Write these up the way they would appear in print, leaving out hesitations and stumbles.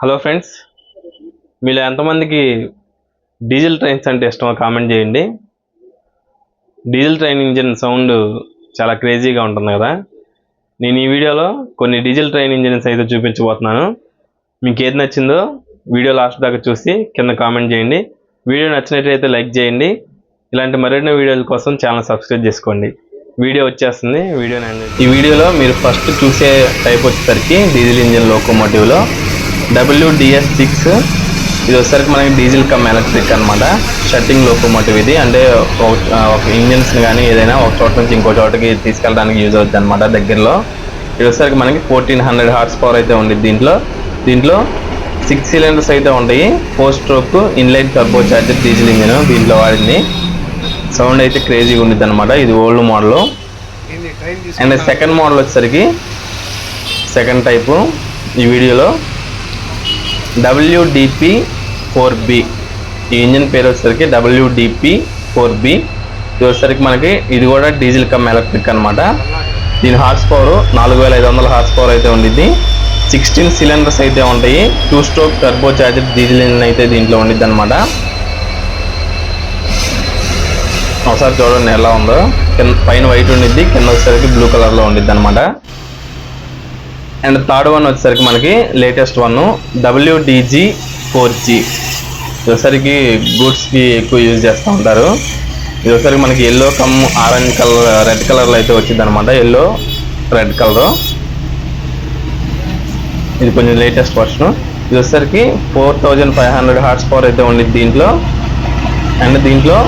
Hello friends, మీలో ఎంతమందికి diesel trains అంటే ఇష్టమో కామెంట్ చేయండి. డీజిల్ ట్రైన్ ఇంజిన్ సౌండ్ చాలా క్రేజీగా ఉంటుంది కదా. నేను ఈ వీడియోలో కొన్ని డీజిల్ ట్రైన్ ఇంజిన్స్ అయితే చూపించబోతున్నాను. మీకు ఏది నచ్చిందో వీడియో లాస్ట్ దాకా చూసి కింద కామెంట్ చేయండి. వీడియో నచ్చినట్లయితే లైక్ చేయండి. ఇలాంటి మరిన్ని వీడియోల కోసం ఛానల్ సబ్స్క్రైబ్ చేసుకోండి. వీడియో వచ్చేస్తుంది. ఈ వీడియోలో మీరు ఫస్ట్ చూసే టైప్ వచ్చేసరికి డీజిల్ ఇంజిన్ లోకోమోటివ్లో WDS6. ఇది వచ్చేసరికి మనకి డీజిల్ కమ్ ఎలక్ట్రిక్ అనమాట. షట్టింగ్ లోకోమోటివ్ ఇది. అంటే ఒక ఇంజిన్స్ని కానీ ఏదైనా ఒక చోట నుంచి ఇంకో చోటకి తీసుకెళ్ళడానికి యూజ్ అవుతుంది అనమాట. దగ్గరలో ఇది వచ్చేసరికి మనకి 1400 హార్స్ పవర్ అయితే ఉంది. దీంట్లో 6 సిలిండర్స్ అయితే ఉంటాయి. 4 stroke inline turbo charger diesel engine దీంట్లో వాడింది. సౌండ్ అయితే క్రేజీగా ఉండిద్ది అనమాట. ఇది old model. And second model వచ్చేసరికి సెకండ్ టైపు ఈ వీడియోలో WDP4B. ఈ ఇంజిన్ పేరు వచ్చేసరికి WDP4B. ఇది వచ్చేసరికి మనకి ఇది కూడా డీజిల్ కమ్ ఎలక్ట్రిక్ అనమాట. దీని హార్స్ పవర్ 4500 హార్స్ పవర్ అయితే ఉండిద్ది. 16 సిలిండర్స్ అయితే ఉంటాయి. 2 stroke turbo charger diesel engine అయితే దీంట్లో ఉండిద్ది అనమాట. ఒకసారి చూడండి ఎలా ఉందో. పైన వైట్ ఉండిద్ది, కింద వచ్చేసరికి బ్లూ కలర్లో ఉండిద్ది అనమాట. అండ్ థర్డ్ వన్ వచ్చేసరికి మనకి లేటెస్ట్ వన్ WDG4G. ఇది వచ్చేసరికి గూడ్స్కి ఎక్కువ యూజ్ చేస్తూ ఉంటారు. ఇది వచ్చేసరికి మనకి yellow come orange colour, red కలర్లో అయితే వచ్చింది అనమాట. Yellow red colour. ఇది కొంచెం లేటెస్ట్ వర్షన్. ఇది వచ్చేసరికి 4500 హార్స్ పవర్ అయితే ఉండిద్ది దీంట్లో. అండ్ దీంట్లో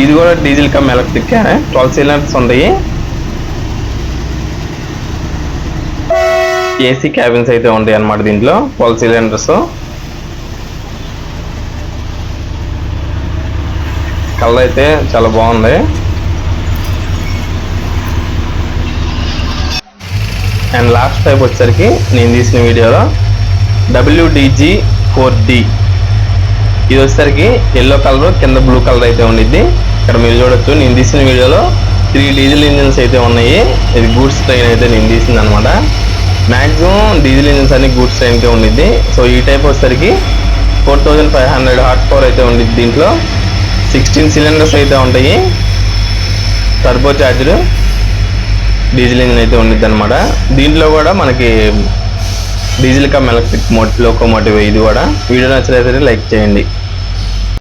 ఇది కూడా డీజిల్ కమ్ ఎలక్ట్రిక్. 12 సిలిండర్స్ ఉంటాయి. ఏసీ క్యాబిన్స్ అయితే ఉంటాయి అన్నమాట దీంట్లో. 12 సిలిండర్స్. కలర్ అయితే చాలా బాగుంది. అండ్ లాస్ట్ టైప్ వచ్చేసరికి నేను తీసిన వీడియోలో WDG4D. ఇది వచ్చేసరికి ఎల్లో కలర్, కింద బ్లూ కలర్ అయితే ఉండిద్ది. ఇక్కడ మీరు చూడొచ్చు, నేను తీసిన వీడియోలో 3 డీజిల్ ఇంజిన్స్ అయితే ఉన్నాయి. ఇది గూడ్స్ ట్రైన్ అయితే నేను తీసింది అనమాట. మ్యాక్సిమం డీజిల్ ఇంజిన్స్ అన్ని గూడ్స్ ట్రైన్కే ఉండిద్ది. సో ఈ టైప్ వచ్చేసరికి 4500 హార్స్ పవర్ అయితే ఉండిద్ది. దీంట్లో 16 సిలిండర్స్ అయితే ఉంటాయి. టర్బో చార్జర్ డీజిల్ ఇంజిన్ అయితే ఉండిద్ది అనమాట. దీంట్లో కూడా మనకి డీజిల్ కమ్ ఎలక్ట్రిక్ లోకోమోటివ్ ఇది కూడా. వీడియో నచ్చినట్లయితే లైక్ చేయండి.